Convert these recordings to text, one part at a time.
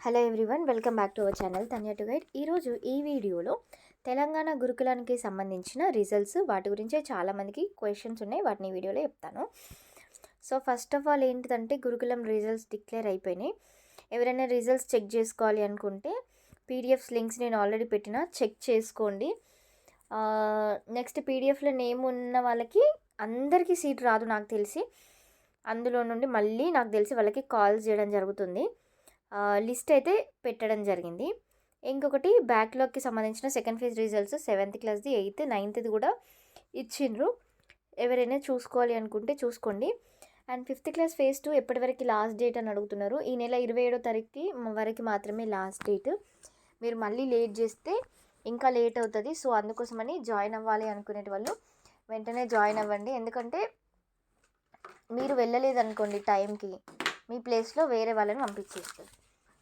Hello everyone, welcome back to our channel Tanya to guide. ఈరోజు ఈ వీడియోలో తెలంగాణ గురుకులానికి సంబంధించిన రిజల్ట్స్, వాటి గురించే చాలామందికి క్వశ్చన్స్ ఉన్నాయి. వాటిని వీడియోలో చెప్తాను. సో ఫస్ట్ ఆఫ్ ఆల్ ఏంటిదంటే, గురుకులం రిజల్ట్స్ డిక్లేర్ అయిపోయినాయి. ఎవరైనా రిజల్ట్స్ చెక్ చేసుకోవాలి అనుకుంటే పీడిఎఫ్స్ లింక్స్ నేను ఆల్రెడీ పెట్టిన, చెక్ చేసుకోండి. నెక్స్ట్ పీడిఎఫ్లో నేమ్ ఉన్న వాళ్ళకి అందరికీ సీట్ రాదు నాకు తెలిసి. అందులో నుండి మళ్ళీ నాకు తెలిసి వాళ్ళకి కాల్ చేయడం జరుగుతుంది. లిస్ట్ అయితే పెట్టడం జరిగింది. ఇంకొకటి బ్యాక్లాగ్కి సంబంధించిన second phase results 7th క్లాస్ది, 8th, 9th కూడా ఇచ్చిండ్రు. ఎవరైనా చూసుకోవాలి అనుకుంటే చూసుకోండి. అండ్ 5th క్లాస్ ఫేజ్ 2 ఎప్పటివరకు లాస్ట్ డేట్ అని అడుగుతున్నారు. ఈ నెల 27వ తారీఖుకి వరకు మాత్రమే లాస్ట్ డేట్. మీరు మళ్ళీ లేట్ చేస్తే ఇంకా లేట్ అవుతుంది. సో అందుకోసమని జాయిన్ అవ్వాలి అనుకునే వాళ్ళు వెంటనే జాయిన్ అవ్వండి. ఎందుకంటే మీరు వెళ్ళలేదు అనుకోండి టైంకి, మీ ప్లేస్లో వేరే వాళ్ళని పంపించేస్తారు.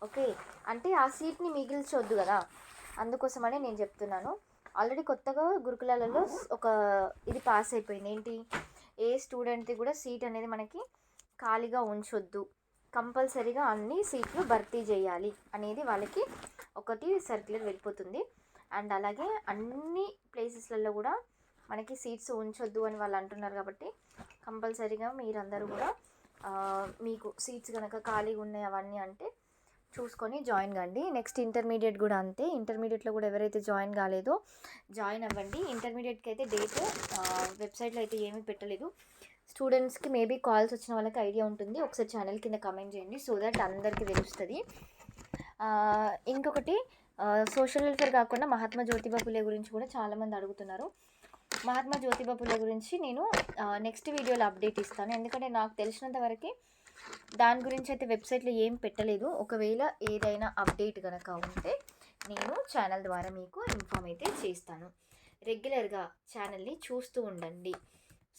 ఓకే, అంటే ఆ సీట్ని మిగిల్చొద్దు కదా, అందుకోసమని నేను చెప్తున్నాను. ఆల్రెడీ కొత్తగా గురుకులాలలో ఒక ఇది పాస్ అయిపోయింది. ఏంటి, ఏ స్టూడెంట్ది కూడా సీట్ అనేది మనకి ఖాళీగా ఉంచొద్దు, కంపల్సరీగా అన్ని సీట్లు భర్తీ చేయాలి అనేది వాళ్ళకి ఒకటి సర్క్యులర్ వెళ్ళిపోతుంది. అండ్ అలాగే అన్ని ప్లేసెస్లలో కూడా మనకి సీట్స్ ఉంచొద్దు అని వాళ్ళు అంటున్నారు. కాబట్టి కంపల్సరీగా మీరందరూ కూడా మీకు సీట్స్ కనుక ఖాళీగా ఉన్నాయి అవన్నీ అంటే చూసుకొని జాయిన్ కండి. నెక్స్ట్ ఇంటర్మీడియట్ కూడా అంతే. ఇంటర్మీడియట్లో కూడా ఎవరైతే జాయిన్ కాలేదో జాయిన్ అవ్వండి. ఇంటర్మీడియట్కి అయితే డేట్ వెబ్సైట్లో అయితే ఏమీ పెట్టలేదు. స్టూడెంట్స్కి మేబీ కాల్స్ వచ్చిన వాళ్ళకి ఐడియా ఉంటుంది. ఒకసారి ఛానల్ కింద కమెంట్ చేయండి, సో దట్ అందరికీ తెలుస్తుంది. ఇంకొకటి, సోషల్ వెల్ఫేర్ కాకుండా మహాత్మా జ్యోతిబా ఫులే గురించి కూడా చాలామంది అడుగుతున్నారు. మహాత్మా జ్యోతిబా ఫులే గురించి నేను నెక్స్ట్ వీడియోలో అప్డేట్ ఇస్తాను. ఎందుకంటే నాకు తెలిసినంత వరకు దాని గురించి అయితే వెబ్సైట్లో ఏం పెట్టలేదు. ఒకవేళ ఏదైనా అప్డేట్ కనుక ఉంటే నేను ఛానల్ ద్వారా మీకు ఇన్ఫామ్ అయితే చేస్తాను. రెగ్యులర్గా ఛానల్ని చూస్తూ ఉండండి,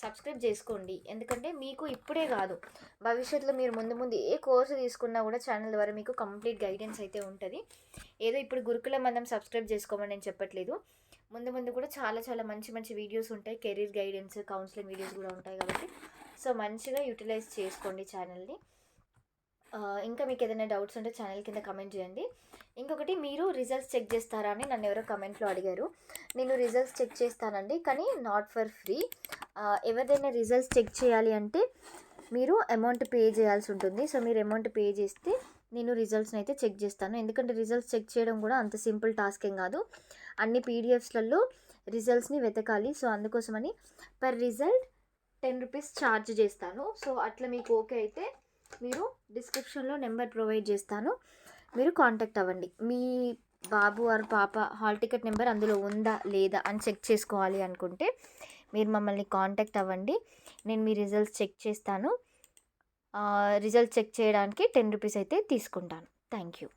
సబ్స్క్రైబ్ చేసుకోండి. ఎందుకంటే మీకు ఇప్పుడే కాదు, భవిష్యత్తులో మీరు ముందు ఏ కోర్సు తీసుకున్నా కూడా ఛానల్ ద్వారా మీకు కంప్లీట్ గైడెన్స్ అయితే ఉంటుంది. ఏదో ఇప్పుడు గురుకులం మనం సబ్స్క్రైబ్ చేసుకోమని నేను చెప్పట్లేదు. ముందు కూడా చాలా మంచి వీడియోస్ ఉంటాయి. కెరీర్ గైడెన్స్, కౌన్సిలింగ్ వీడియోస్ కూడా ఉంటాయి. కాబట్టి సో మంచిగా యూటిలైజ్ చేసుకోండి ఛానల్ని. ఇంకా మీకు ఏదైనా డౌట్స్ ఉంటే ఛానల్ కింద కమెంట్ చేయండి. ఇంకొకటి, మీరు రిజల్ట్స్ చెక్ చేస్తారా అని నన్ను ఎవరో కమెంట్లో అడిగారు. నేను రిజల్ట్స్ చెక్ చేస్తానండి, కానీ నాట్ ఫర్ ఫ్రీ. ఎవరిదైనా రిజల్ట్స్ చెక్ చేయాలి అంటే మీరు అమౌంట్ పే చేయాల్సి ఉంటుంది. సో మీరు అమౌంట్ పే చేస్తే నేను రిజల్ట్స్ని అయితే చెక్ చేస్తాను. ఎందుకంటే రిజల్ట్స్ చెక్ చేయడం కూడా అంత సింపుల్ టాస్క్ ఏం కాదు. అన్ని పీడిఎఫ్స్లలో రిజల్ట్స్ని వెతకాలి. సో అందుకోసమని పర్ రిజల్ట్ 10 రూపీస్ ఛార్జ్ చేస్తాను. సో అట్లా మీకు ఓకే అయితే మీరు డిస్క్రిప్షన్లో నెంబర్ ప్రొవైడ్ చేస్తాను, మీరు కాంటాక్ట్ అవ్వండి. మీ బాబు ఆర్ పాప హాల్ టికెట్ నెంబర్ అందులో ఉందా లేదా అని చెక్ చేసుకోవాలి అనుకుంటే మీరు మమ్మల్ని కాంటాక్ట్ అవ్వండి. నేను మీ రిజల్ట్స్ చెక్ చేస్తాను. రిజల్ట్ చెక్ చేయడానికి 10 రూపీస్ అయితే తీసుకుంటాను. Thank you.